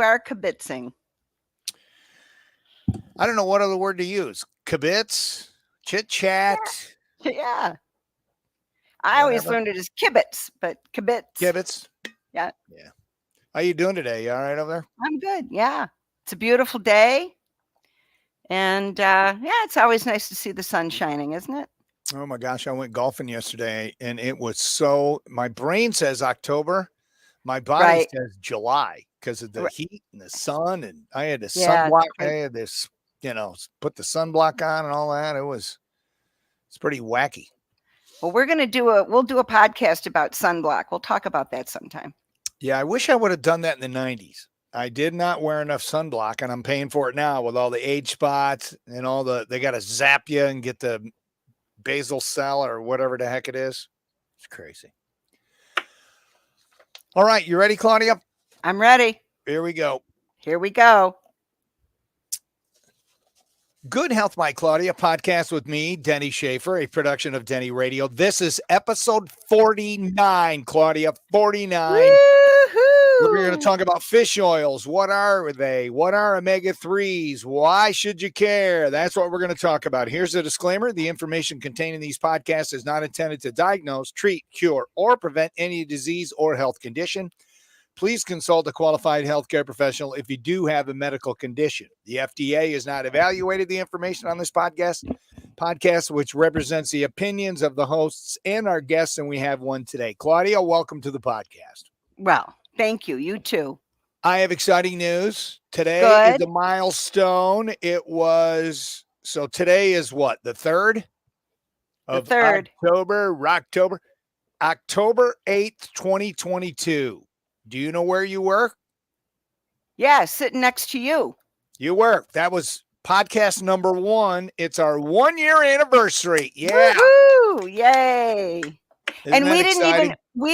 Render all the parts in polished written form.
are kibitzing? I don't know what other word to use. Kibitz, chit chat, Yeah. I always whatever. learned it as kibitz, but kibitz. Kibitz. Yeah. Yeah. How you doing today? You all right over there? I'm good. Yeah. It's a beautiful day. And yeah, it's always nice to see the sun shining, isn't it? Oh my gosh, I went golfing yesterday and it was my brain says October, my body Right. says July because of the Right. heat and the sun. And I had this Yeah. sunblock. I had this, put the sunblock on and all that. It's pretty wacky. Well, we'll do a podcast about sunblock. We'll talk about that sometime. Yeah, I wish I would have done that in the 90s. I did not wear enough sunblock, and I'm paying for it now with all the age spots and they got to zap you and get the basal cell or whatever the heck it is. It's crazy. All right, you ready, Claudia? I'm ready. Here we go. Good Health, my Claudia podcast with me, Denny Schaefer, a production of Denny Radio. This is episode 49, Claudia, 49. Woo-hoo! We're going to talk about fish oils. What are they? What are omega-3s? Why should you care? That's what we're going to talk about. Here's a disclaimer. The information contained in these podcasts is not intended to diagnose, treat, cure, or prevent any disease or health condition. Please consult a qualified healthcare professional if you do have a medical condition. The FDA has not evaluated the information on this podcast, which represents the opinions of the hosts and our guests, and we have one today. Claudia, welcome to the podcast. Well, thank you. You too. I have exciting news. Today is a milestone. Today is what? The 3rd of October 8th, 2022. Do you know where you were? Yeah, sitting next to you. You were. That was podcast number 1. It's our 1-year anniversary. Yeah. Woo-hoo! Yay. Isn't and we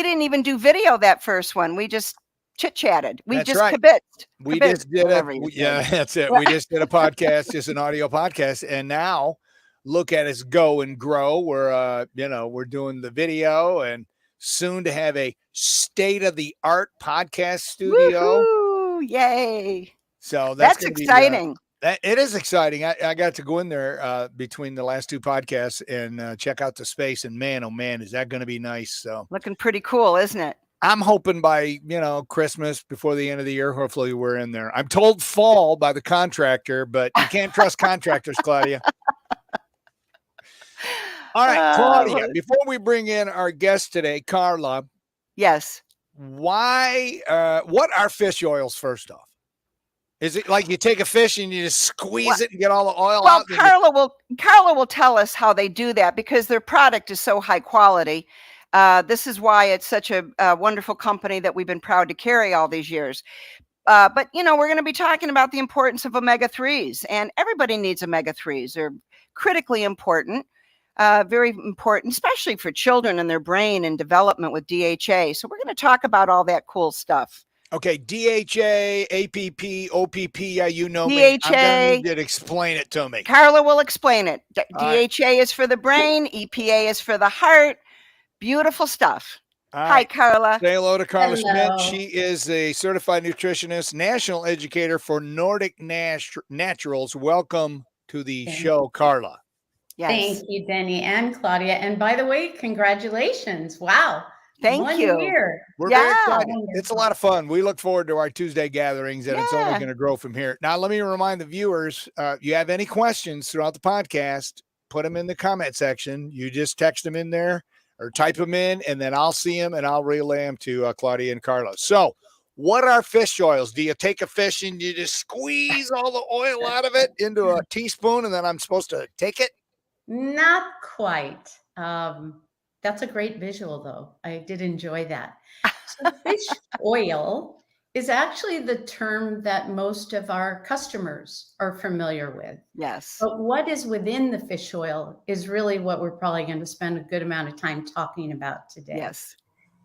didn't even do video that first one. We just chit-chatted. We That's just right. kibitzed. We just did it. Yeah, that's it. We just did a podcast, just an audio podcast. And now look at us go and grow. We're we're doing the video and soon to have a state-of-the-art podcast studio. Woo-hoo! Yay. So that's exciting. It is exciting. I got to go in there between the last 2 podcasts and check out the space. And man, oh man, is that going to be nice. So looking pretty cool, isn't it? I'm hoping by, Christmas, before the end of the year, hopefully we're in there. I'm told fall by the contractor, but you can't trust contractors, Claudia. All right, Claudia, before we bring in our guest today, Carla. Yes. What are fish oils, first off? Is it like you take a fish and you just squeeze it and get all the oil out? Well, Carla will tell us how they do that because their product is so high quality. This is why it's such a wonderful company that we've been proud to carry all these years. But, we're going to be talking about the importance of omega-3s, and everybody needs omega-3s. They're critically important, very important, especially for children and their brain and development with DHA. So we're going to talk about all that cool stuff. Okay, DHA, APP, OPP, you know DHA, me. I'm going to need you to explain it to me. Carla will explain it. DHA is for the brain. EPA is for the heart. Beautiful stuff. Hi, Carla. Say hello to Carla Schmidt. She is a certified nutritionist, national educator for Nordic Naturals. Welcome to the show, Carla. Yes. Thank you, Denny and Claudia. And by the way, congratulations. Wow. Thank you. We're very excited. It's a lot of fun. We look forward to our Tuesday gatherings, and it's only going to grow from here. Now, let me remind the viewers, you have any questions throughout the podcast, put them in the comment section. You just text them in there or type them in, and then I'll see them, and I'll relay them to Claudia and Carla. So what are fish oils? Do you take a fish and you just squeeze all the oil out of it into a teaspoon, and then I'm supposed to take it? Not quite. That's a great visual, though. I did enjoy that. So fish oil is actually the term that most of our customers are familiar with. Yes. But what is within the fish oil is really what we're probably going to spend a good amount of time talking about today. Yes.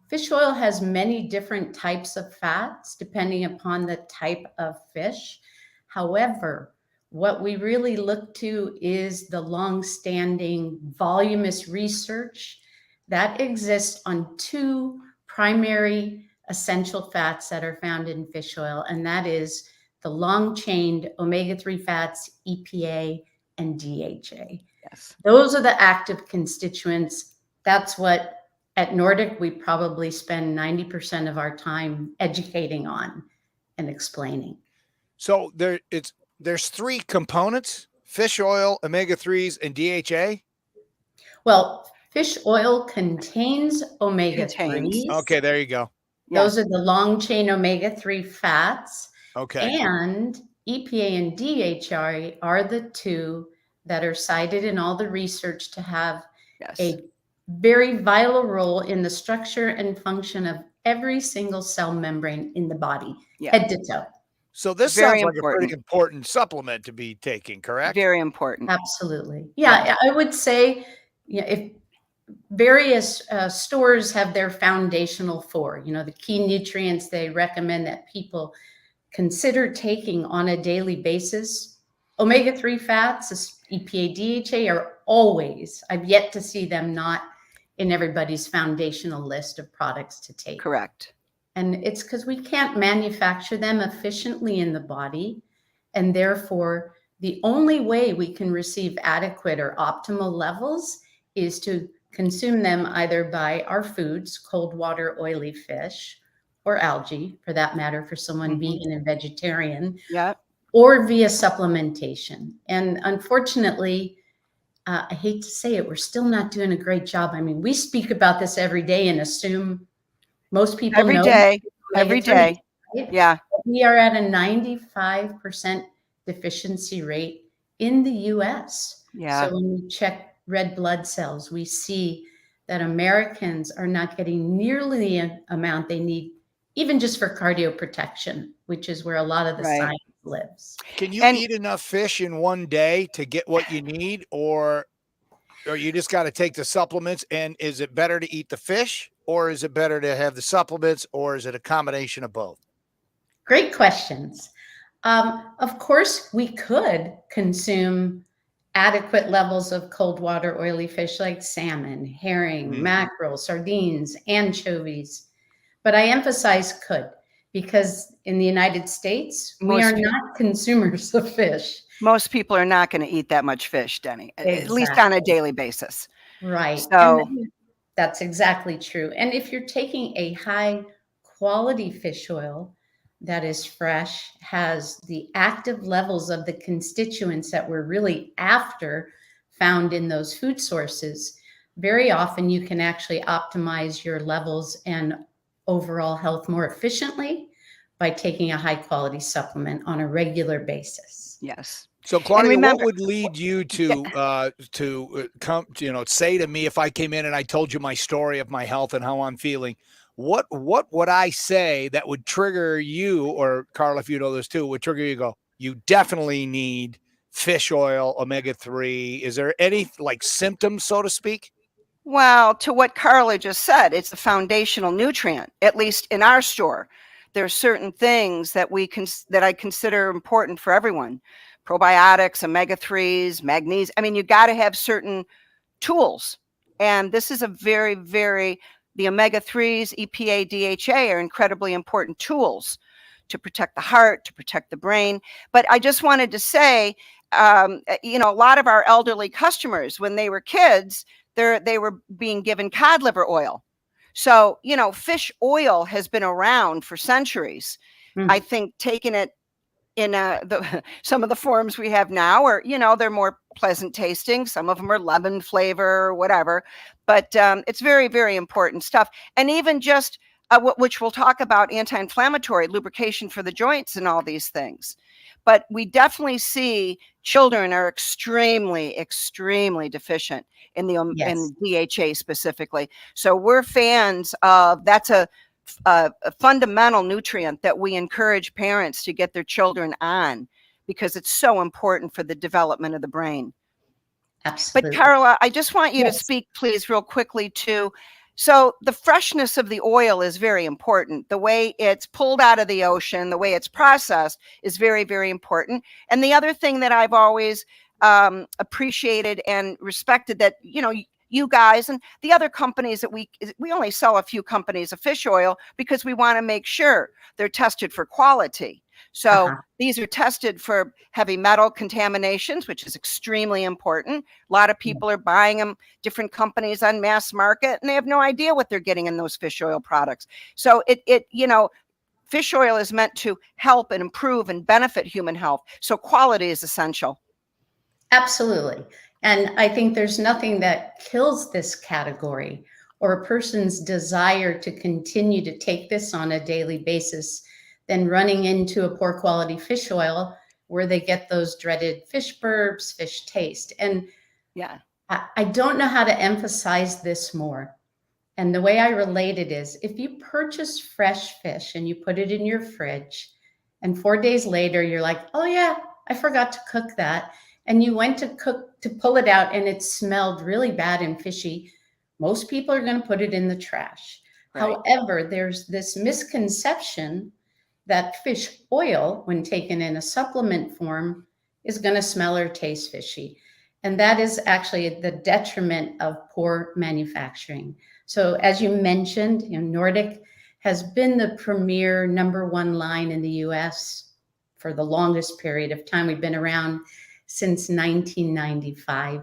Fish oil has many different types of fats depending upon the type of fish. However, what we really look to is the long-standing voluminous research that exists on 2 primary essential fats that are found in fish oil, and that is the long-chained omega-3 fats, EPA and DHA. Yes. Those are the active constituents. That's what at Nordic we probably spend 90% of our time educating on and explaining. So there's three components: fish oil, omega-3s, and DHA. Well, fish oil contains Contains. omega-3s. Okay, there you go. Those Yes. are the long-chain omega-3 fats. Okay. And EPA and DHA are the two that are cited in all the research to have Yes. a very vital role in the structure and function of every single cell membrane in the body, Yeah. head to toe. So this Very sounds like a pretty important. important supplement to be taking, correct? Very important. Absolutely. Yeah, I would say, if various stores have their foundational four, the key nutrients they recommend that people consider taking on a daily basis. Omega-3 fats, EPA, DHA are always, I've yet to see them not in everybody's foundational list of products to take. Correct. And it's because we can't manufacture them efficiently in the body. And therefore, the only way we can receive adequate or optimal levels is to consume them either by our foods, cold water, oily fish, or algae, for that matter, for someone vegan and vegetarian, Yeah. or via supplementation. And unfortunately, I hate to say it, we're still not doing a great job. I mean, we speak about this every day and assume most people Every know day. Every omega-3s, day. right? Yeah. We are at a 95% deficiency rate in the US. Yeah. So when we check red blood cells, we see that Americans are not getting nearly the amount they need, even just for cardioprotection, which is where a lot of the Right. science lives. Can you And- eat enough fish in one day to get what you need, or you just got to take the supplements? And is it better to eat the fish, or is it better to have the supplements, or is it a combination of both? Great questions. Of course, we could consume adequate levels of cold water oily fish like salmon, herring, mackerel, sardines, anchovies. But I emphasize could, because in the United States, we Most are people- not consumers of fish. Most people are not going to eat that much fish, Denny, at least on a daily basis. Right. So- And that's exactly true. And if you're taking a high quality fish oil that is fresh, has the active levels of the constituents that we're really after found in those food sources, very often you can actually optimize your levels and overall health more efficiently by taking a high quality supplement on a regular basis. Yes. So, Claudia, remember- what would lead you to come, say to me, if I came in and I told you my story of my health and how I'm feeling, what would I say that would trigger you, or Carl, if you know this too, would trigger you to go, you definitely need fish oil, omega-3? Is there any like symptoms, so to speak? Well, to what Carla just said, it's a foundational nutrient, at least in our store. There are certain things that that I consider important for everyone. Probiotics, omega-3s, magnesium. I mean, you got to have certain tools. And this is a very, the omega-3s, EPA, DHA are incredibly important tools to protect the heart, to protect the brain. But I just wanted to say, a lot of our elderly customers, when they were kids, they were being given cod liver oil. So, fish oil has been around for centuries. I think taking it in some of the forms we have now are, they're more pleasant tasting. Some of them are lemon flavor or whatever, but it's very, very important stuff. And even just which we'll talk about, anti-inflammatory, lubrication for the joints and all these things. But we definitely see children are extremely, extremely deficient in in DHA specifically. So we're fans of, that's a fundamental nutrient that we encourage parents to get their children on, because it's so important for the development of the brain. Absolutely. But Carla, I just want you to speak, please, real quickly to, so the freshness of the oil is very important. The way it's pulled out of the ocean, the way it's processed is very, very important. And the other thing that I've always appreciated and respected, that, you guys and the other companies that we only sell a few companies of fish oil because we want to make sure they're tested for quality. So these are tested for heavy metal contaminations, which is extremely important. A lot of people are buying them, different companies on mass market, and they have no idea what they're getting in those fish oil products. So fish oil is meant to help and improve and benefit human health. So quality is essential. Absolutely. And I think there's nothing that kills this category or a person's desire to continue to take this on a daily basis than running into a poor quality fish oil where they get those dreaded fish burps, fish taste. And yeah, I don't know how to emphasize this more. And the way I relate it is if you purchase fresh fish and you put it in your fridge, and 4 days later, you're like, oh, yeah, I forgot to cook that. And you went to pull it out and it smelled really bad and fishy. Most people are going to put it in the trash. Right. However, there's this misconception that fish oil, when taken in a supplement form, is going to smell or taste fishy. And that is actually the detriment of poor manufacturing. So as you mentioned, Nordic has been the premier #1 line in the US for the longest period of time. We've been around since 1995.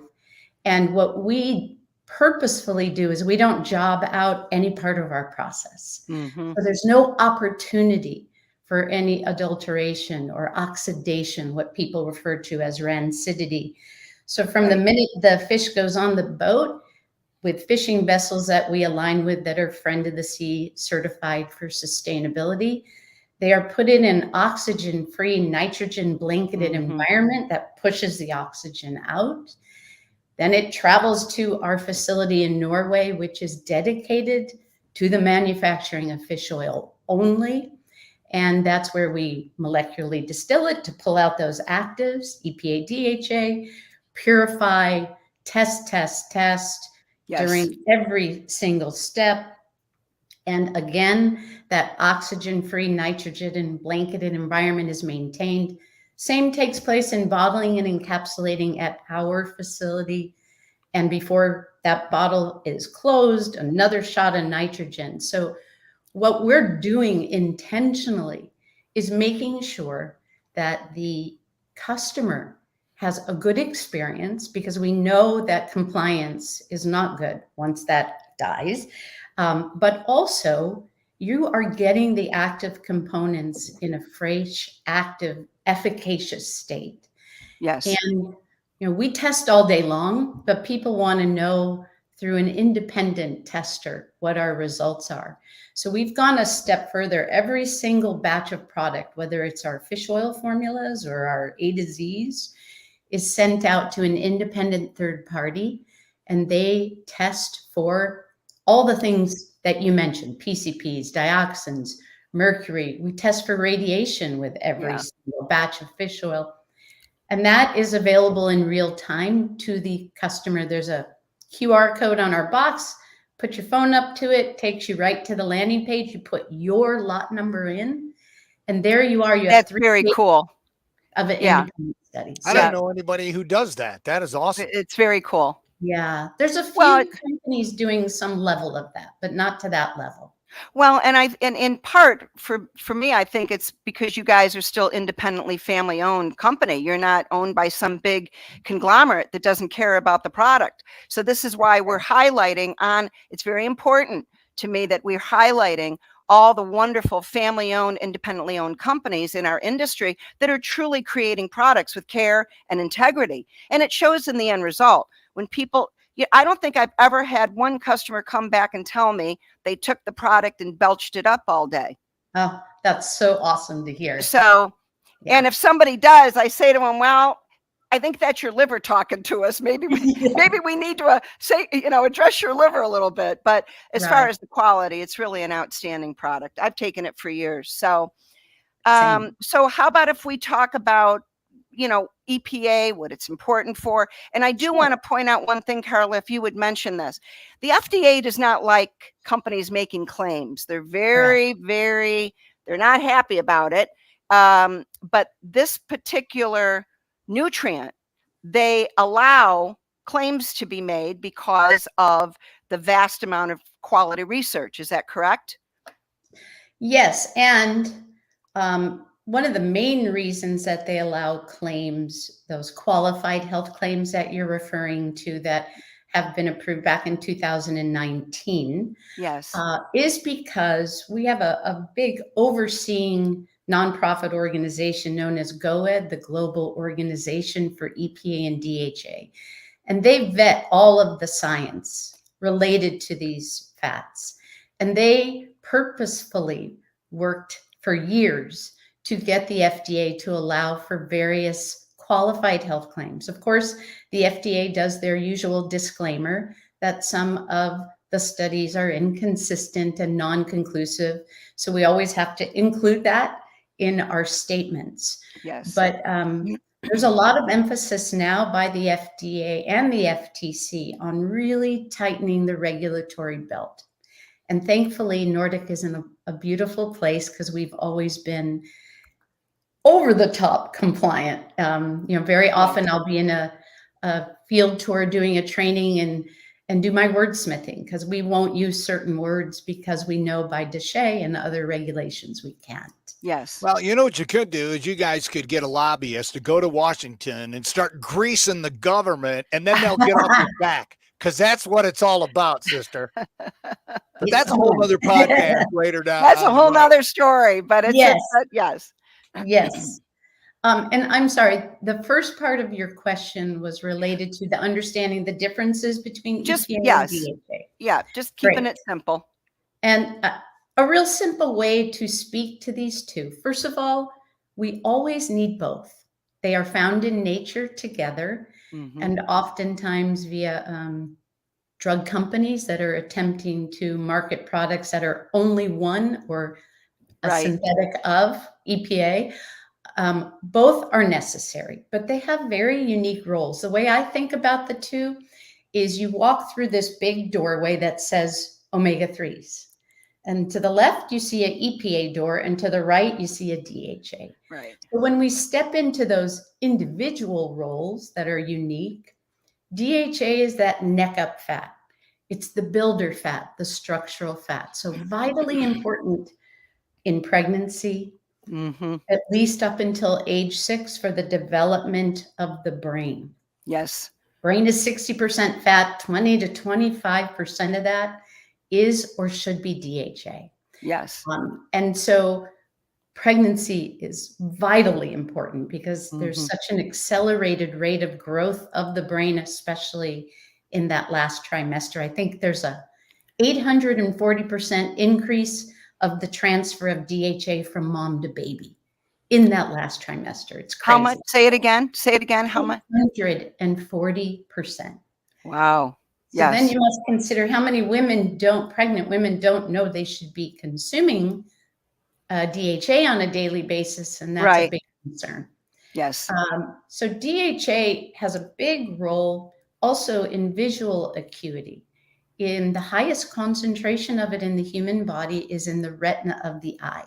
And what we purposefully do is we don't job out any part of our process. Mm-hmm. So there's no opportunity for any adulteration or oxidation, what people refer to as rancidity. So from the minute the fish goes on the boat, with fishing vessels that we align with that are Friend of the Sea certified for sustainability, they are put in an oxygen-free, nitrogen-blanketed environment that pushes the oxygen out. Then it travels to our facility in Norway, which is dedicated to the manufacturing of fish oil only. And that's where we molecularly distill it to pull out those actives, EPA, DHA, purify, test, yes, during every single step. And again, that oxygen-free, nitrogen and blanketed environment is maintained. Same takes place in bottling and encapsulating at our facility. And before that bottle is closed, another shot of nitrogen. So what we're doing intentionally is making sure that the customer has a good experience, because we know that compliance is not good once that dies. But also, you are getting the active components in a fresh, active, efficacious state. Yes. And we test all day long, but people want to know through an independent tester what our results are. So we've gone a step further. Every single batch of product, whether it's our fish oil formulas or our A to Z's, is sent out to an independent third party, and they test for all the things that you mentioned, PCPs, dioxins, mercury. We test for radiation with every single batch of fish oil. And that is available in real time to the customer. There's a QR code on our box. Put your phone up to it, takes you right to the landing page. You put your lot number in, and there you are. You have That's very cool. Of an independent study. I don't know anybody who does that. That is awesome. It's very cool. Yeah, there's a few companies doing some level of that, but not to that level. Well, and in part for me, I think it's because you guys are still independently family owned company. You're not owned by some big conglomerate that doesn't care about the product. So this is why we're highlighting it's very important to me that we're highlighting all the wonderful family owned, independently owned companies in our industry that are truly creating products with care and integrity. And it shows in the end result. When people, I don't think I've ever had one customer come back and tell me they took the product and belched it up all day. Oh, that's so awesome to hear. So, and if somebody does, I say to them, well, I think that's your liver talking to us. Maybe we need to address your liver a little bit. But as far as the quality, it's really an outstanding product. I've taken it for years. So, so how about if we talk about, EPA, what it's important for? And I do want to point out one thing, Carla, if you would mention this. The FDA does not like companies making claims. They're very, they're not happy about it. But this particular nutrient, they allow claims to be made because of the vast amount of quality research. Is that correct? Yes, and one of the main reasons that they allow claims, those qualified health claims that you're referring to that have been approved back in 2019, Yes. is because we have a big overseeing nonprofit organization known as GOED, the Global Organization for EPA and DHA. And they vet all of the science related to these fats. And they purposefully worked for years to get the FDA to allow for various qualified health claims. Of course, the FDA does their usual disclaimer that some of the studies are inconsistent and non-conclusive. So we always have to include that in our statements. Yes. But there's a lot of emphasis now by the FDA and the FTC on really tightening the regulatory belt. And thankfully, Nordic is in a beautiful place because we've always been over the top compliant. Very often I'll be in a field tour doing a training and do my wordsmithing because we won't use certain words because we know by DSHEA and other regulations we can't. Yes. Well, you know what you could do is you guys could get a lobbyist to go to Washington and start greasing the government, and then they'll get off your back, because that's what it's all about, sister. But that's a whole other podcast later down. That's a whole nother story, but it's Yes. Yes. Yes. And I'm sorry, the first part of your question was related to the understanding the differences between EPA and DHA. Yeah, just keeping Great. it simple. And a real simple way to speak to these two. First of all, we always need both. They are found in nature together, and oftentimes via drug companies that are attempting to market products that are only one or a synthetic of EPA. Both are necessary, but they have very unique roles. The way I think about the two is you walk through this big doorway that says omega-3s. And to the left, you see an EPA door, and to the right, you see a DHA. Right. So when we step into those individual roles that are unique, DHA is that neck up fat. It's the builder fat, the structural fat. So vitally important in pregnancy, at least up until age 6 for the development of the brain. Yes. Brain is 60% fat, 20 to 25% of that is or should be DHA. Yes. And so pregnancy is vitally important because there's such an accelerated rate of growth of the brain, especially in that last trimester. I think there's a 840% increase of the transfer of DHA from mom to baby in that last trimester. It's crazy. How much? Say it again. Say it again. How much? 140%. Wow. So Yes. then you must consider how many pregnant women don't know they should be consuming DHA on a daily basis, and that's a big concern. Yes. So DHA has a big role also in visual acuity. In the highest concentration of it in the human body is in the retina of the eye,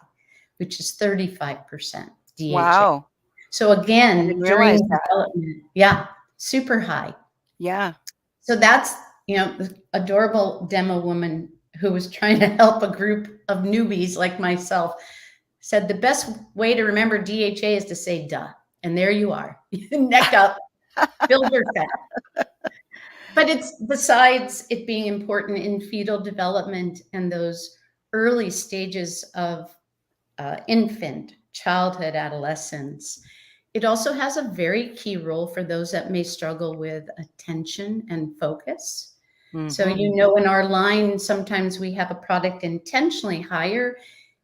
which is 35% DHA. Wow. So again, during that. development, super high. Yeah. So that's, the adorable demo woman who was trying to help a group of newbies like myself said the best way to remember DHA is to say duh. And there you are, neck up, builder fat. But it's besides it being important in fetal development and those early stages of infant, childhood, adolescence, it also has a very key role for those that may struggle with attention and focus. So, in our line, sometimes we have a product intentionally higher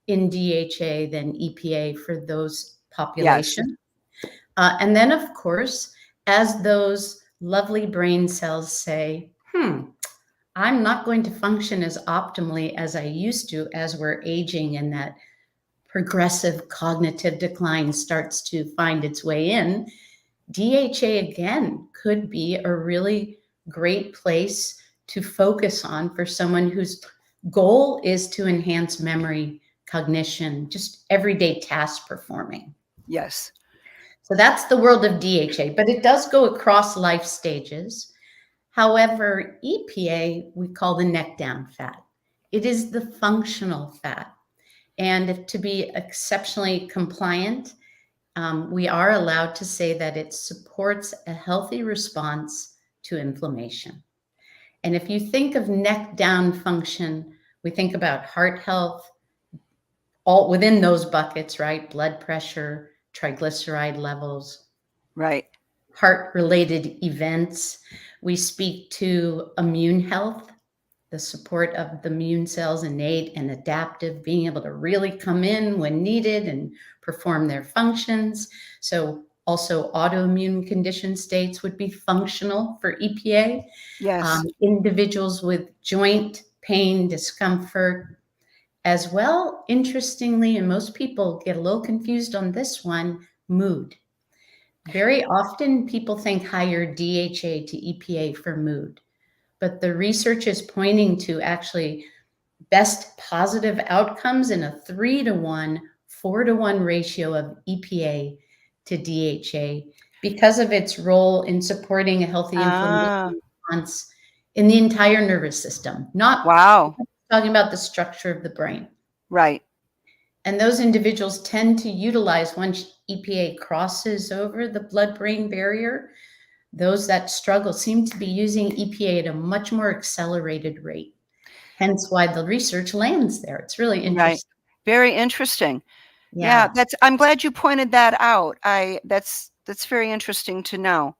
in DHA than EPA for those populations. Yes. And then, of course, as those lovely brain cells say, I'm not going to function as optimally as I used to as we're aging and that progressive cognitive decline starts to find its way in, DHA again could be a really great place to focus on for someone whose goal is to enhance memory, cognition, just everyday task performing. Yes. So that's the world of DHA, but it does go across life stages. However, EPA, we call the neck down fat. It is the functional fat. And to be exceptionally compliant, we are allowed to say that it supports a healthy response to inflammation. And if you think of neck down function, we think about heart health, all within those buckets, right? Blood pressure, triglyceride levels, Right. heart related events. We speak to immune health, the support of the immune cells, innate and adaptive, being able to really come in when needed and perform their functions. So also autoimmune condition states would be functional for EPA. Yes. Individuals with joint pain, discomfort, as well, interestingly, and most people get a little confused on this one, mood. Very often people think higher DHA to EPA for mood, but the research is pointing to actually best positive outcomes in a 3-to-1, 4-to-1 ratio of EPA to DHA because of its role in supporting a healthy Ah, inflammation response in the entire nervous system, not wow. talking about the structure of the brain. Right. And those individuals tend to utilize, once EPA crosses over the blood-brain barrier, those that struggle seem to be using EPA at a much more accelerated rate. Hence why the research lands there. It's really Right. interesting. Very interesting. Yeah, Yeah. I'm glad you pointed that out. That's very interesting to know.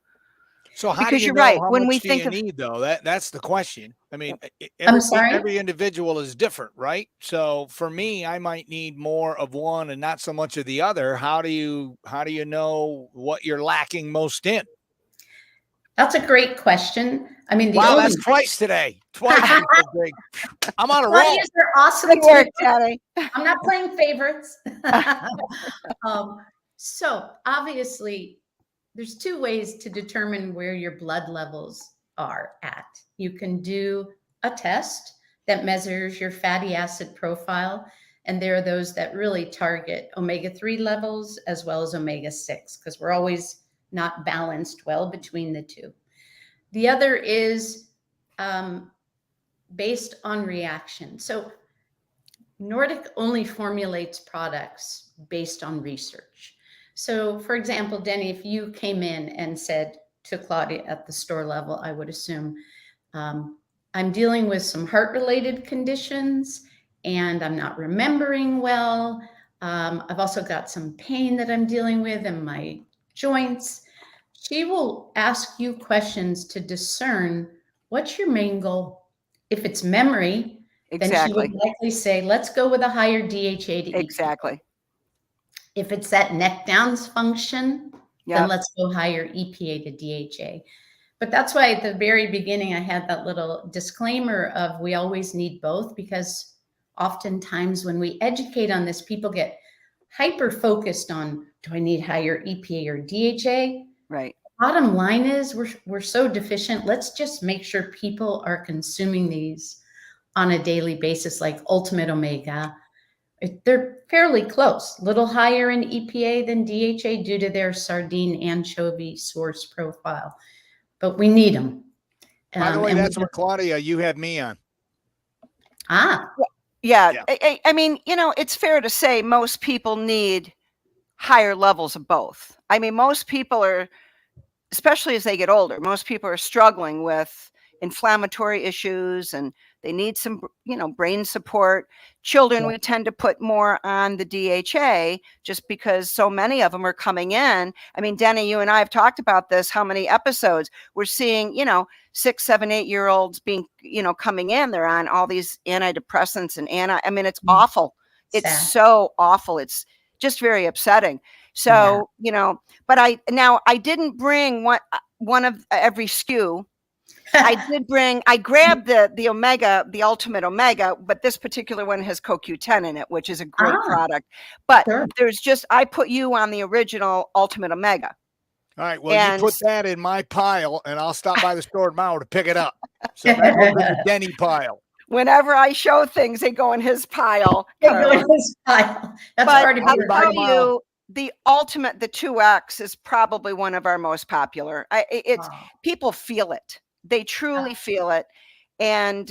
So how do Because you you're know right. how When we much do think you of need though? That's the question. I mean, I'm sorry? every individual is different, right? So for me, I might need more of one and not so much of the other. How do you know what you're lacking most in? That's a great question. I mean, the Wow, only that's twice today. Twice. Greg. I'm on a roll. Claudia's are awesome good work, too. Jenny. I'm not playing favorites. um, so obviously, there's two ways to determine where your blood levels are at. You can do a test that measures your fatty acid profile, and there are those that really target omega-3 levels as well as omega-6, because we're always not balanced well between the two. The other is based on reaction. So Nordic only formulates products based on research. So, for example, Denny, if you came in and said to Claudia at the store level, I would assume, I'm dealing with some heart related conditions and I'm not remembering well. I've also got some pain that I'm dealing with in my joints. She will ask you questions to discern what's your main goal. If it's memory, then she would Exactly. likely say, let's go with a higher DHA to EPA. Exactly. If it's that neck downs function, then Yeah. let's go higher EPA to DHA. But that's why at the very beginning, I had that little disclaimer of we always need both, because oftentimes when we educate on this, people get hyper focused on, do I need higher EPA or DHA? Right. Bottom line is we're so deficient. Let's just make sure people are consuming these on a daily basis, like Ultimate Omega. They're fairly close, a little higher in EPA than DHA due to their sardine anchovy source profile, but we need them. By the way, that's we what Claudia, you have me on. Yeah. Yeah. I mean, it's fair to say most people need higher levels of both. I mean, most people are, especially as they get older, most people are struggling with inflammatory issues and they need some, brain support. Children, we tend to put more on the DHA just because so many of them are coming in. I mean, Denny, you and I have talked about this, how many episodes we're seeing, 6, 7, 8-year-olds being, coming in. They're on all these antidepressants and I mean, it's awful. It's sad. so awful. It's just very upsetting. So, but I didn't bring one of every SKU. I grabbed the Omega, the Ultimate Omega, but this particular one has CoQ10 in it, which is a great product. But Sure. I put you on the original Ultimate Omega. All right. Well, you put that in my pile and I'll stop by the store tomorrow to pick it up. So that goes in the Denny pile. Whenever I show things, they go in his pile. That's But part of I'll your tell you, the Ultimate, the 2X is probably one of our most popular. People feel it. They truly feel it. And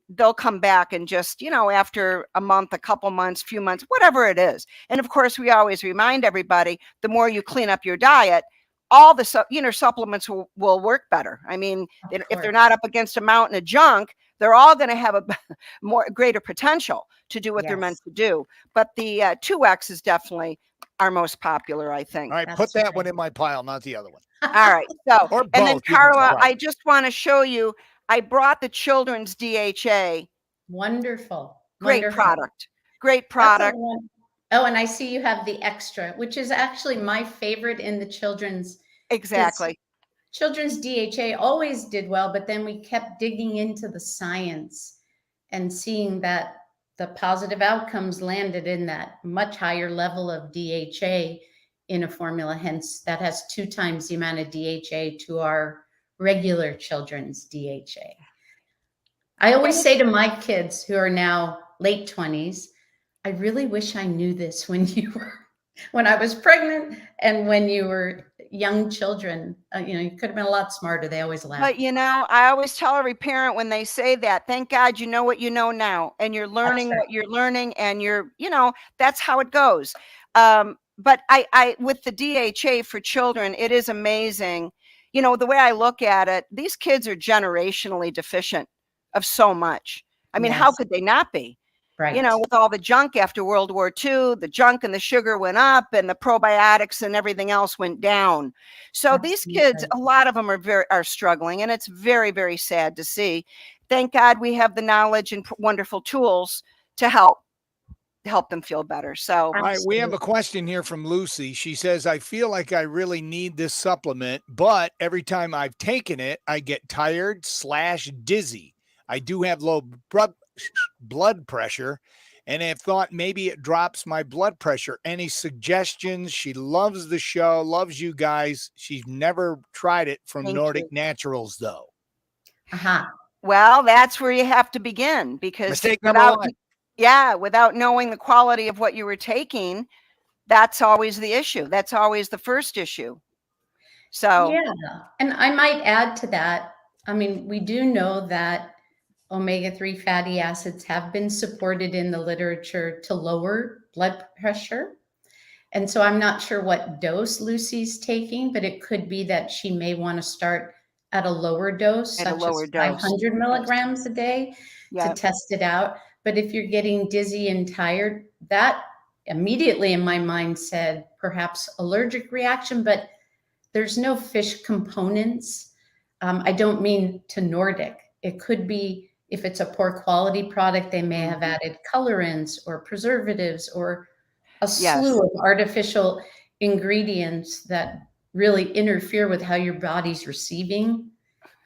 they'll come back and just, after a month, a couple months, few months, whatever it is. And of course, we always remind everybody, the more you clean up your diet, all the supplements will work better. I mean, if they're not up against a mountain of junk, they're all going to have a greater potential to do what they're meant to do. But the 2X is definitely our most popular, I think. All right, put that one in my pile, not the other one. All right. So, Or and then both, you can Carla, try. I just want to show you, I brought the children's DHA. Wonderful. Great Wonderful. product. Great That's a product. Oh, and I see you have the extra, which is actually my favorite in the children's. 'cause Exactly. Children's DHA always did well, but then we kept digging into the science and seeing that the positive outcomes landed in that much higher level of DHA in a formula. Hence, that has 2 times the amount of DHA to our regular children's DHA. I always say to my kids who are now late 20s, I really wish I knew this when I was pregnant and when you were young children. You could have been a lot smarter. They always laugh. But I always tell every parent when they say that, thank God you know what you know now, and you're learning what you're learning, and that's how it goes. But I with the DHA for children, it is amazing. The way I look at it, these kids are generationally deficient of so much. I mean, how could they not be? Right. With all the junk after World War II, the junk and the sugar went up and the probiotics and everything else went down. So these kids, a lot of them are struggling, and it's very, very sad to see. Thank God we have the knowledge and wonderful tools to help them feel better. So, all right, we have a question here from Lucy. She says, I feel like I really need this supplement, but every time I've taken it, I get tired / dizzy. I do have low blood pressure and have thought maybe it drops my blood pressure. Any suggestions? She loves the show, loves you guys. She's never tried it from Nordic Naturals, though. Well, that's where you have to begin, because mistake number 1. Without knowing the quality of what you were taking, that's always the issue. That's always the first issue. So, yeah. And I might add to that. I mean, we do know that omega-3 fatty acids have been supported in the literature to lower blood pressure. And so I'm not sure what dose Lucy's taking, but it could be that she may want to start at a lower dose, such as 500 milligrams a day to test it out. But if you're getting dizzy and tired, that immediately in my mind said perhaps allergic reaction, but there's no fish components. I don't mean to Nordic. It could be, if it's a poor quality product, they may have added colorants or preservatives or a slew of artificial ingredients that really interfere with how your body's receiving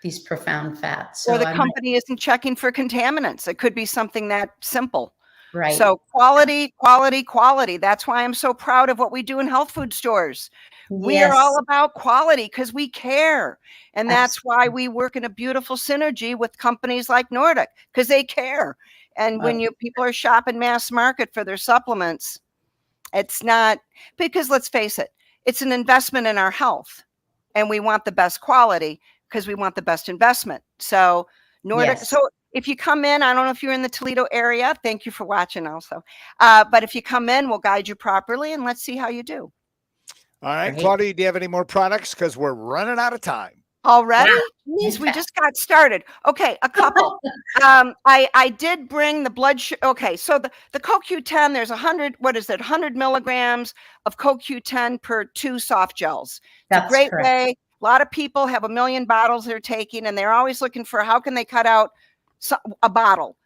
these profound fats. So, or the company isn't checking for contaminants. It could be something that simple. Right. So quality, quality, quality. That's why I'm so proud of what we do in health food stores. We are all about quality because we care. And that's why we work in a beautiful synergy with companies like Nordic, because they care. And when people are shopping mass market for their supplements, it's not, because let's face it, it's an investment in our health. And we want the best quality because we want the best investment. So Nordic. So if you come in, I don't know if you're in the Toledo area. Thank you for watching also. But if you come in, we'll guide you properly and let's see how you do. All right, Claudia, do you have any more products? Because we're running out of time. Already? Jeez, we just got started. Okay, a couple. I did bring the blood sugar. Okay, so the CoQ10, there's 100 milligrams of CoQ10 per 2 soft gels. It's a great way. A lot of people have 1 million bottles they're taking, and they're always looking for how can they cut out a bottle.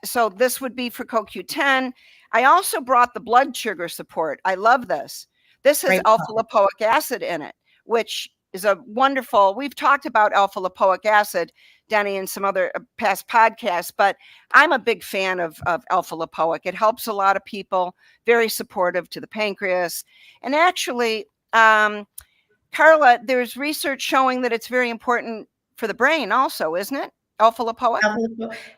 So this would be for CoQ10. I also brought the blood sugar support. I love this. This has alpha-lipoic acid in it, which is a wonderful, we've talked about alpha-lipoic acid, Denny, in some other past podcasts, but I'm a big fan of alpha-lipoic. It helps a lot of people, very supportive to the pancreas. And actually, Carla, there's research showing that it's very important for the brain also, isn't it? Alpha-lipoic?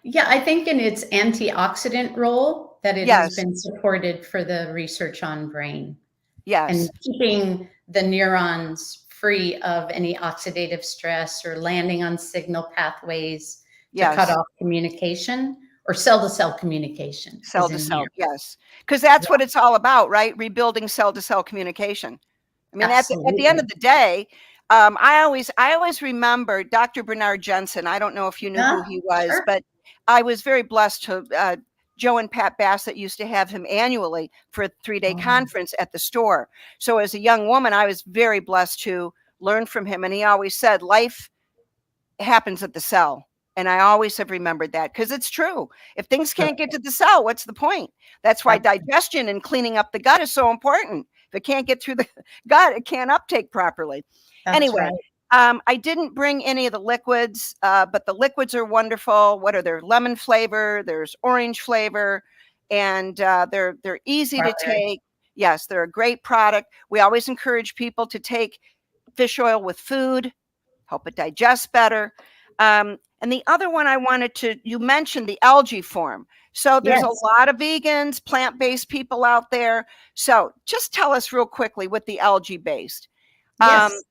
Yeah, I think in its antioxidant role that it has been supported for the research on brain. Yes. And keeping the neurons free of any oxidative stress or landing on signal pathways to cut Yes. off communication, or cell-to-cell communication Cell is to in cell. here. Yes. Because that's what it's all about, right? Rebuilding cell to cell communication. I mean, at the end of Absolutely. the day, I always remember Dr. Bernard Jensen. I don't know if you knew Yeah, who he was, sure. but I was very blessed to Joe and Pat Bassett used to have him annually for a 3-day Oh, conference at the store. So as a young woman, I was very blessed to learn from him. And he always said, life happens at the cell. And I always have remembered that because it's true. If things can't get to the cell, what's the point? That's why that's digestion and cleaning up the gut is so important. If it can't get through the gut, it can't uptake properly. that's Anyway, right. I didn't bring any of the liquids, but the liquids are wonderful. What are there? Lemon flavor, there's orange flavor, and they're easy to Strawberry. take. Yes, they're a great product. We always encourage people to take fish oil with food, help it digest better. And the other one I wanted to, you mentioned the algae form. So there's a Yes, lot of vegans, plant-based people out there. So just tell us real quickly with the algae based. Um, yes.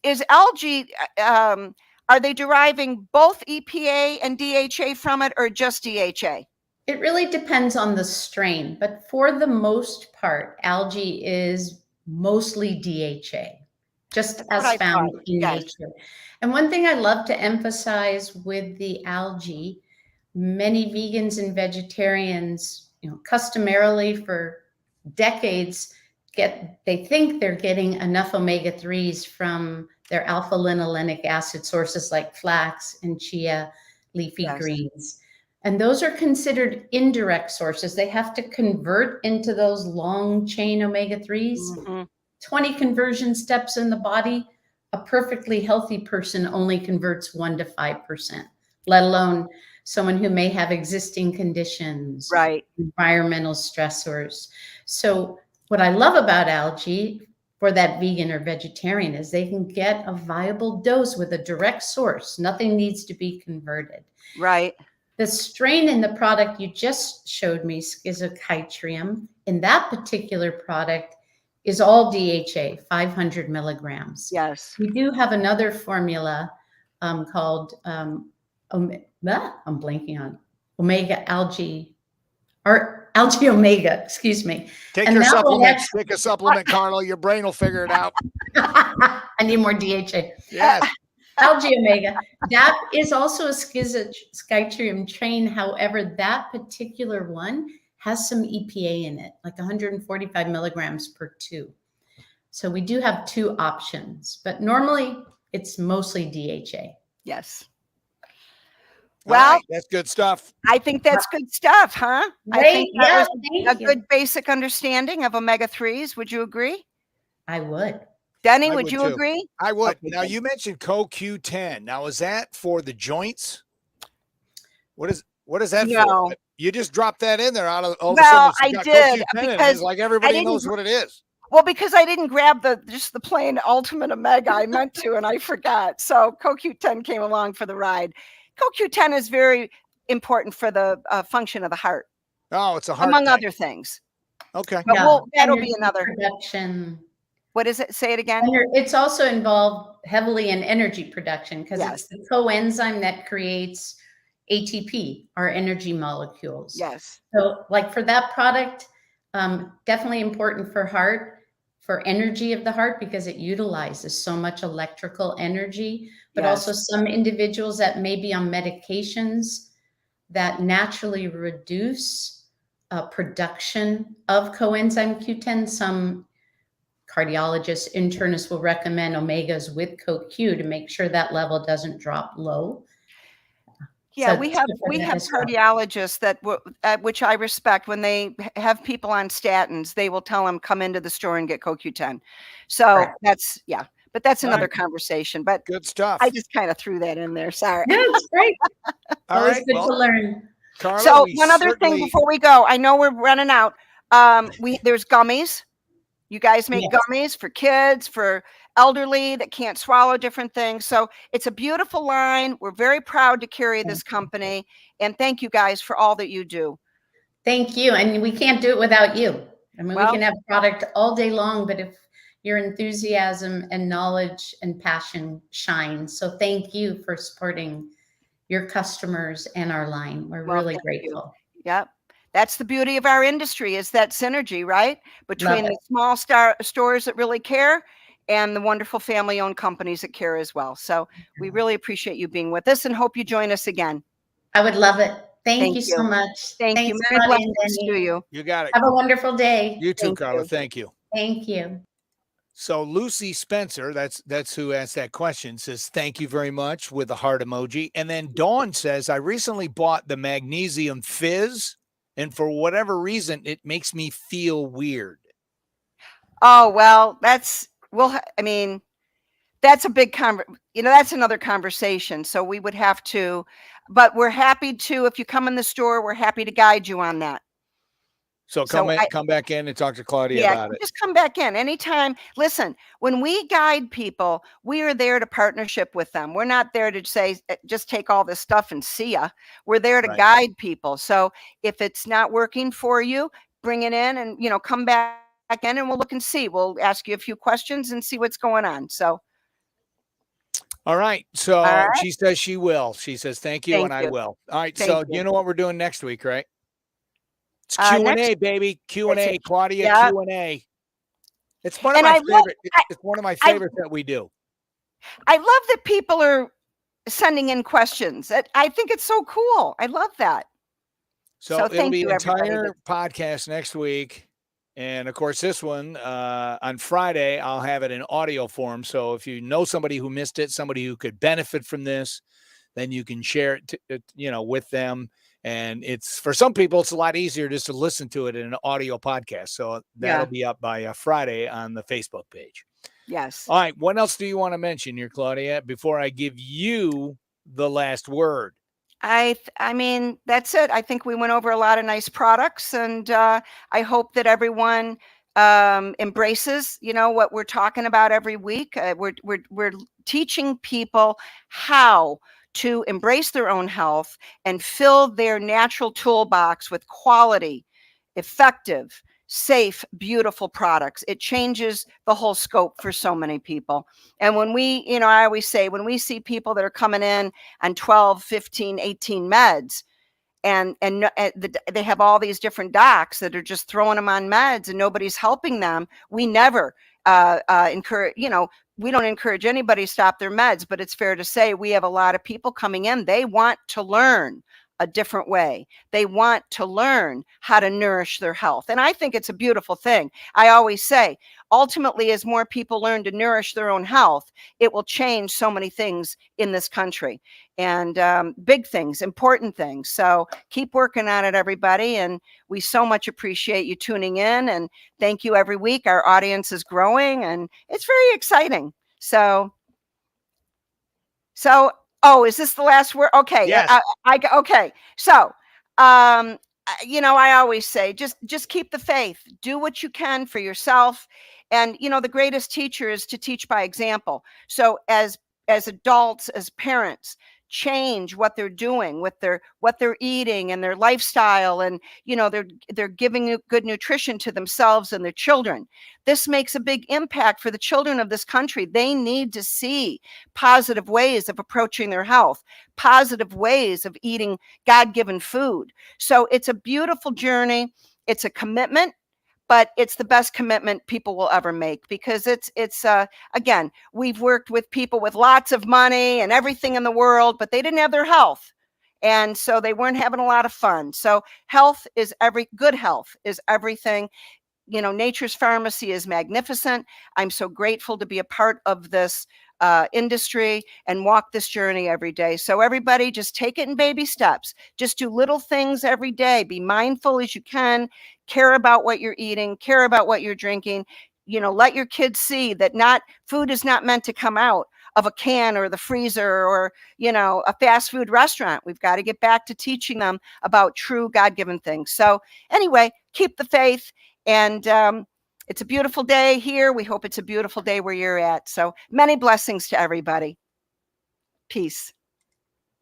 is algae, are they deriving both EPA and DHA from it or just DHA? It really depends on the strain, but for the most part, algae is mostly DHA, just That's what as I thought. found in Yes, nature. And one thing I love to emphasize with the algae, many vegans and vegetarians, customarily for decades they think they're getting enough omega-3s from their alpha linolenic acid sources like flax and chia, leafy yes. greens. And those are considered indirect sources. They have to convert into those long chain omega-3s. Mhm. 20 conversion steps in the body. A perfectly healthy person only converts 1 to 5%, let alone someone who may have existing conditions, Right. environmental stressors. So what I love about algae for that vegan or vegetarian is they can get a viable dose with a direct source. Nothing needs to be converted. Right. The strain in the product you just showed me, Schizachytrium, in that particular product is all DHA, 500 milligrams. Yes. We do have another formula called, I'm blanking on, omega algae, or algae omega, excuse me. Take And your that one supplements. Take a supplement, Carla. Your brain will figure it out. I need more DHA. Yes. Algae omega. That is also a Schizachytrium train. However, that particular one has some EPA in it, like 145 milligrams per 2. So we do have 2 options, but normally it's mostly DHA. Yes. All Well, right. That's good stuff. I think that's good stuff, huh? I Great. think that Yeah, was a thank you. good basic understanding of omega-3s. Would you agree? I would. Denny, I would would you too. agree? I would. Okay, Now good. you mentioned CoQ10. Now is that for the joints? What is that for? No. You just dropped that in there out of all of a Well, sudden. I It's got did CoQ10 in it. because It's like I everybody didn't knows what it is. well, because I didn't grab just the plain ultimate omega. I meant to and I forgot. So CoQ10 came along for the ride. CoQ10 is very important for the function of the heart, Oh, it's a heart among thing. other things. Okay. But Yeah, that'll be energy another. production. What is it? Say it again. It's also involved heavily in energy production because Yes. it's the coenzyme that creates ATP, our energy molecules. Yes. So like for that product, definitely important for heart, for energy of the heart, because it utilizes so much electrical energy, but also Yes. some individuals that may be on medications that naturally reduce production of coenzyme Q10. Some cardiologists, internists will recommend omegas with CoQ to make sure that level doesn't drop low. Yeah, So we it's have good for that as well. cardiologists that which I respect. When they have people on statins, they will tell them come into the store and get CoQ10. So Correct. that's but that's another Right. conversation. But Good stuff. I just kind of threw that in there. Sorry. No, it's great. All Always right. good Well, to learn. Carla, So we one other thing certainly before we go, I know we're running out. There's gummies. You guys make Yes. gummies for kids, for elderly that can't swallow different things. So it's a beautiful line. We're very proud to carry this company. And thank you guys for all that you do. Thank you. And we can't do it without you. I mean, we Well, can have product all day long, but if your enthusiasm and knowledge and passion shine. So thank you for supporting your customers and our line. We're Well, really thank you. grateful. Yep. That's the beauty of our industry, is that synergy, right? Love Between it. the small stores that really care and the wonderful family-owned companies that care as well. So we really appreciate you being with us and hope you join us again. I would love it. Thank Thank you so you. much. Thank you. Thanks, Many Claudia and blessings to Denny. you. You got it. Have a wonderful day. You too, Thank Carla. you. Thank you. Thank you. So Lucy Spencer, that's who asked that question, says thank you very much with the heart emoji. And then Dawn says, I recently bought the magnesium fizz, and for whatever reason, it makes me feel weird. Oh, well, I mean, that's a big that's another conversation. So we would have to, but we're happy to, if you come in the store, we're happy to guide you on that. So So come back in and talk to Claudia yeah, about it. just come back in anytime. Listen, when we guide people, we are there to partnership with them. We're not there to say, just take all this stuff and see ya. We're there to Right. guide people. So if it's not working for you, bring it in and, come back in and we'll look and see. We'll ask you a few questions and see what's going on. So, All right. all So right. she says she will. She says thank you, Thank and I you. will. All right. Thank So you. you know what we're doing next week, right? It's Q&A, Next, baby. Q&A, Claudia, yeah. Q&A. It's one of And my I love, favorite. It's one of my I, favorites that we do. I love that people are sending in questions. I think it's so cool. I love that. So So it'll thank be you, an everybody. entire podcast next week. And of course, this one on Friday, I'll have it in audio form. So if you know somebody who missed it, somebody who could benefit from this, then you can share it, with them. And it's, for some people, it's a lot easier just to listen to it in an audio podcast. So that'll be up by Friday on the Facebook page. Yes. All right. What else do you want to mention here, Claudia, before I give you the last word? I mean, that's it. I think we went over a lot of nice products, and I hope that everyone embraces, what we're talking about every week. We're teaching people how to embrace their own health and fill their natural toolbox with quality, effective, safe, beautiful products. It changes the whole scope for so many people. And when I always say, when we see people that are coming in on 12, 15, 18 meds, and they have all these different docs that are just throwing them on meds and nobody's helping them, we never encourage, we don't encourage anybody to stop their meds, but it's fair to say we have a lot of people coming in. They want to learn a different way. They want to learn how to nourish their health. And I think it's a beautiful thing. I always say, ultimately, as more people learn to nourish their own health, it will change so many things in this country, and big things, important things. So keep working on it, everybody. And we so much appreciate you tuning in. And thank you every week. Our audience is growing and it's very exciting. So, oh, is this the last word? Okay. Yes. Okay. So, I always say, just keep the faith, do what you can for yourself. And, the greatest teacher is to teach by example. So as adults, as parents, change what they're doing with what they're eating and their lifestyle, and they're giving good nutrition to themselves and their children. This makes a big impact for the children of this country. They need to see positive ways of approaching their health, positive ways of eating God-given food. So it's a beautiful journey. It's a commitment, but it's the best commitment people will ever make, because it's again, we've worked with people with lots of money and everything in the world, but they didn't have their health. And so they weren't having a lot of fun. So good health is everything. Nature's Pharmacy is magnificent. I'm so grateful to be a part of this industry and walk this journey every day. So everybody, just take it in baby steps. Just do little things every day. Be mindful as you can. Care about what you're eating. Care about what you're drinking. Let your kids see that food is not meant to come out of a can or the freezer or, a fast food restaurant. We've got to get back to teaching them about true God-given things. So anyway, keep the faith. And it's a beautiful day here. We hope it's a beautiful day where you're at. So many blessings to everybody. Peace.